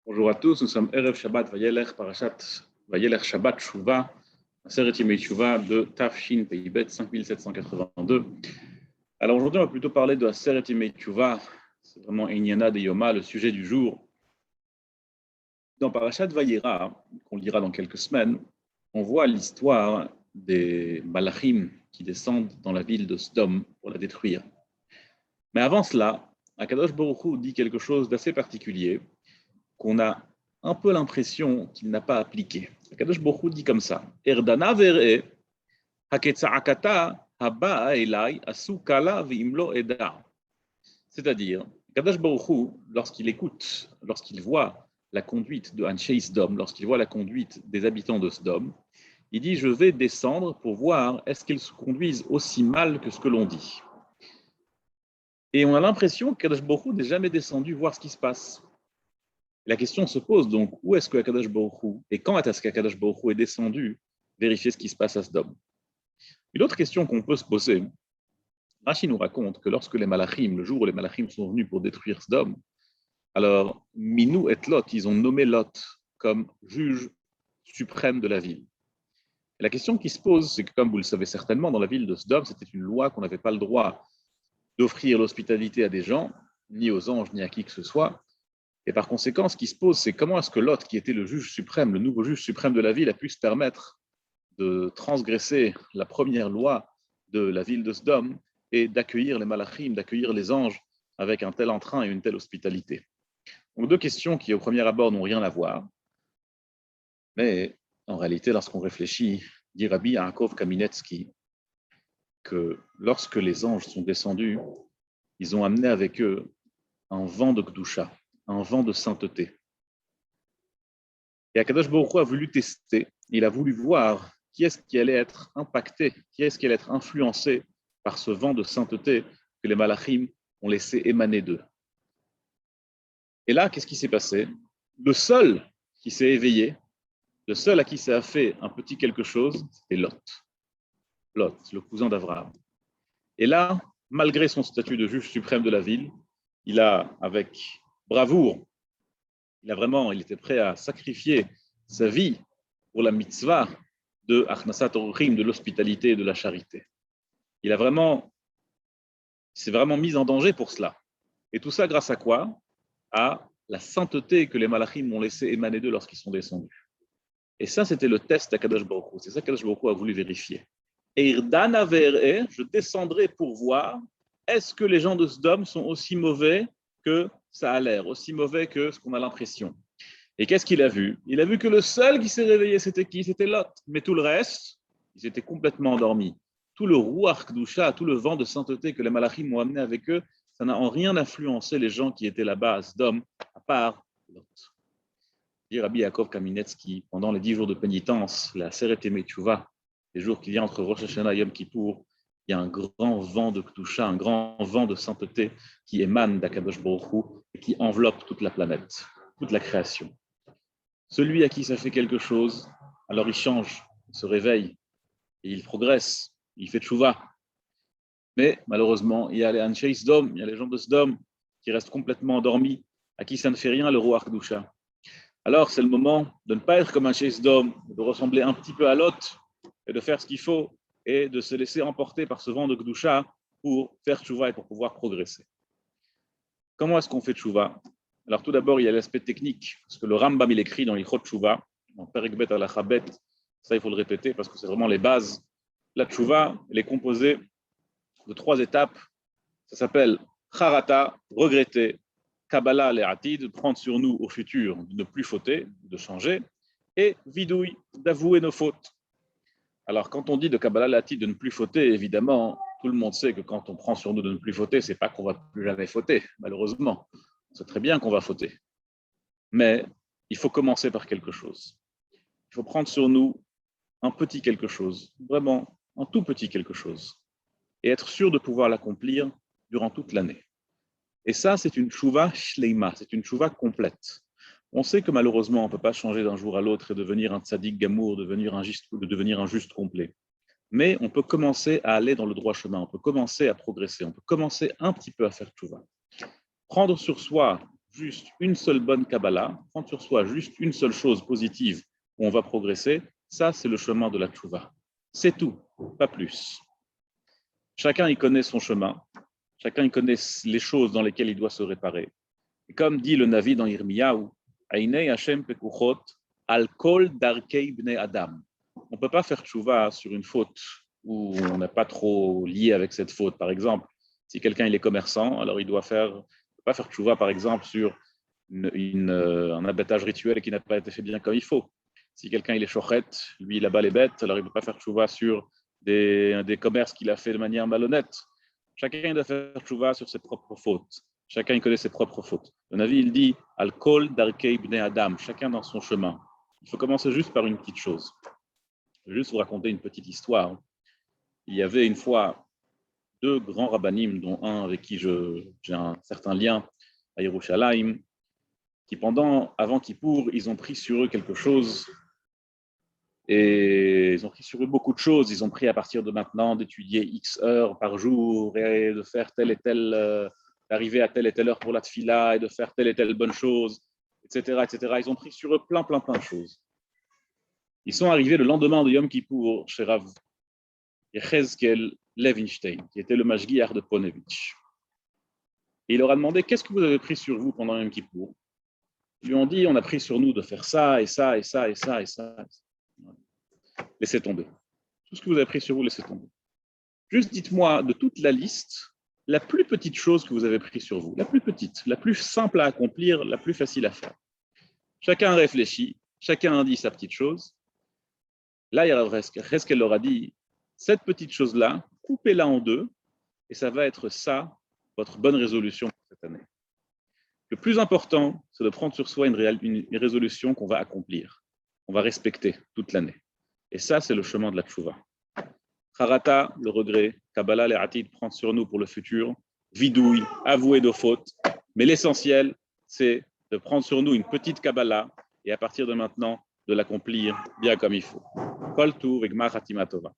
Bonjour à tous, nous sommes Erev Shabbat Vayelech Parashat Vayelech Shabbat Shuvah, Aseret Yemei Shuvah de Tafshin Peibet 5782. Alors aujourd'hui, on va plutôt parler de Aseret Yemei Shuvah, c'est vraiment Inyana de Yoma, le sujet du jour. Dans Parashat Vayera, qu'on lira dans quelques semaines, on voit l'histoire des Malachim qui descendent dans la ville de Sdom pour la détruire. Mais avant cela, Akadosh Baruch Hu dit quelque chose d'assez particulier, qu'on a un peu l'impression qu'il n'a pas appliqué. Akadosh Baruch Hu dit comme ça: Erdana ver'e haketzaakata haba'a elai asu kala ve'imlo eda. C'est-à-dire, Akadosh Baruch Hu, lorsqu'il écoute, lorsqu'il voit la conduite de Anshei Sdom, lorsqu'il voit la conduite des habitants de Sdom, il dit: je vais descendre pour voir est-ce qu'ils se conduisent aussi mal que ce que l'on dit. Et on a l'impression qu'Akadosh Baruch Hu n'est jamais descendu voir ce qui se passe. La question se pose donc, où est-ce que Akadosh Baruch Hu et quand est-ce qu'Akadosh Baruch Hu est descendu vérifier ce qui se passe à Sdom? Une autre question qu'on peut se poser, Rashi nous raconte que lorsque les Malachim, le jour où les Malachim sont venus pour détruire Sdom, alors Minou et Lot, ils ont nommé Lot comme juge suprême de la ville. Et la question qui se pose, c'est que comme vous le savez certainement, dans la ville de Sdom, c'était une loi qu'on n'avait pas le droit d'offrir l'hospitalité à des gens, ni aux anges, ni à qui que ce soit. Et par conséquent, ce qui se pose, c'est comment est-ce que Lot, qui était le juge suprême, le nouveau juge suprême de la ville, a pu se permettre de transgresser la première loi de la ville de Sdom et d'accueillir les malachim, d'accueillir les anges avec un tel entrain et une telle hospitalité. Donc deux questions qui, au premier abord, n'ont rien à voir. Mais en réalité, lorsqu'on réfléchit, dit Rabbi Yaakov Kaminetsky, que lorsque les anges sont descendus, ils ont amené avec eux un vent de Kedusha, un vent de sainteté. Et Akadosh Baruch Hu a voulu tester, il a voulu voir qui est-ce qui allait être impacté, qui est-ce qui allait être influencé par ce vent de sainteté que les malachim ont laissé émaner d'eux. Et là, qu'est-ce qui s'est passé? Le seul qui s'est éveillé, le seul à qui ça a fait un petit quelque chose, c'était Lot. Lot, le cousin d'Abraham. Et là, malgré son statut de juge suprême de la ville, il a, avec bravoure, il était prêt à sacrifier sa vie pour la mitzvah de Achnasat Oruchim, de l'hospitalité et de la charité. Il s'est vraiment mis en danger pour cela. Et tout ça grâce à quoi? À la sainteté que les malachim ont laissé émaner d'eux lorsqu'ils sont descendus. Et ça, c'était le test d'Akadosh Baruch Hu. C'est ça qu'Akadosh Baruch Hu a voulu vérifier. Et Irdana ver'e, je descendrai pour voir, est-ce que les gens de Sdom sont aussi mauvais que ça a l'air, aussi mauvais que ce qu'on a l'impression. Et qu'est-ce qu'il a vu? Il a vu que le seul qui s'est réveillé, c'était qui? C'était Lot. Mais tout le reste, ils étaient complètement endormis. Tout le Ruach Kedusha, tout le vent de sainteté que les malachim ont amené avec eux, ça n'a en rien influencé les gens qui étaient là-bas à Sdom, à part Lot. Dit Rabbi Yaakov Kaminetsky, pendant les 10 jours de pénitence, la Aseret Yemei Teshuvah, les jours qu'il y a entre Rosh Hashanah et Yom Kippour, il y a un grand vent de Kedusha, un grand vent de sainteté qui émane d'Akadosh Baruch Hu et qui enveloppe toute la planète, toute la création. Celui à qui ça fait quelque chose, alors il change, il se réveille, et il progresse, il fait tchouva. Mais malheureusement, il y a les Anshei Sdom, il y a les gens de Sdom qui restent complètement endormis, à qui ça ne fait rien le Ruach Kedusha. Alors c'est le moment de ne pas être comme Anshei Sdom, de ressembler un petit peu à Lot, et de faire ce qu'il faut, et de se laisser emporter par ce vent de Kedusha pour faire tchouva et pour pouvoir progresser. Comment est-ce qu'on fait tchouva? Alors tout d'abord, il y a l'aspect technique, parce que le Rambam, il écrit dans l'Ichot Tchouva, en Perek Bet Alachabet, ça il faut le répéter, parce que c'est vraiment les bases. La tchouva, elle est composée de 3 étapes. Ça s'appelle Charata, regretter, Kabbalah Le'atid, prendre sur nous au futur, de ne plus fauter, de changer, et Vidouille, d'avouer nos fautes. Alors quand on dit de Kabbalah Le'atid de ne plus fauter, évidemment, tout le monde sait que quand on prend sur nous de ne plus fauter, c'est pas qu'on va plus jamais fauter, malheureusement. On sait très bien qu'on va fauter. Mais il faut commencer par quelque chose. Il faut prendre sur nous un petit quelque chose, vraiment un tout petit quelque chose, et être sûr de pouvoir l'accomplir durant toute l'année. Et ça, c'est une tchouva shleima, c'est une tchouva complète. On sait que malheureusement, on ne peut pas changer d'un jour à l'autre et devenir un tzaddik gamour, devenir un juste complet. Mais on peut commencer à aller dans le droit chemin, on peut commencer à progresser, on peut commencer un petit peu à faire tchouva. Prendre sur soi juste une seule bonne Kabbalah, prendre sur soi juste une seule chose positive où on va progresser, ça c'est le chemin de la tchouva. C'est tout, pas plus. Chacun y connaît son chemin, chacun y connaît les choses dans lesquelles il doit se réparer. Et comme dit le Navi dans Yirmiyahu, Ainei Hashem pekuchot al kol darkei bnei Adam. On ne peut pas faire tchouva sur une faute où on n'est pas trop lié avec cette faute. Par exemple, si quelqu'un il est commerçant, alors il doit pas faire tchouva par exemple sur un abattage rituel qui n'a pas été fait bien comme il faut. Si quelqu'un il est shochet, lui il abat les bêtes, alors il ne peut pas faire tchouva sur des commerces qu'il a fait de manière malhonnête. Chacun doit faire tchouva sur ses propres fautes. Chacun connaît ses propres fautes. Le Navi, il dit « Al-Kol darkei bnei Adam », chacun dans son chemin. Il faut commencer juste par une petite chose. Je vais juste vous raconter une petite histoire. Il y avait une fois deux grands rabbanim, dont un avec qui j'ai un certain lien à Yerushalayim, qui avant Kippour, ils ont pris sur eux quelque chose. Et ils ont pris sur eux beaucoup de choses. Ils ont pris à partir de maintenant d'étudier X heures par jour et de faire telle et telle, d'arriver à telle et telle heure pour la tfila et de faire telle et telle bonne chose, etc., etc. Ils ont pris sur eux plein de choses. Ils sont arrivés le lendemain de Yom Kippour chez Rav Yechezkel Levinstein, qui était le mashgiach de Ponevitch. Et il leur a demandé, qu'est-ce que vous avez pris sur vous pendant Yom Kippour? Ils lui ont dit, on a pris sur nous de faire ça et ça et ça et ça et ça. Laissez tomber. Tout ce que vous avez pris sur vous, laissez tomber. Juste dites-moi de toute la liste, la plus petite chose que vous avez pris sur vous, la plus petite, la plus simple à accomplir, la plus facile à faire. Chacun réfléchit, chacun a dit sa petite chose. Là, il y a Yechezkel leur a dit, cette petite chose-là, coupez-la en deux, et ça va être ça, votre bonne résolution pour cette année. Le plus important, c'est de prendre sur soi une résolution qu'on va accomplir, qu'on va respecter toute l'année. Et ça, c'est le chemin de la tchouva. Harata, le regret, Kabbalah, les Hatid, prendre sur nous pour le futur, vidouille, avouer nos fautes. Mais l'essentiel, c'est de prendre sur nous une petite Kabbalah et à partir de maintenant, de l'accomplir bien comme il faut. Kol Tuv V'Gmar Chatima Tova.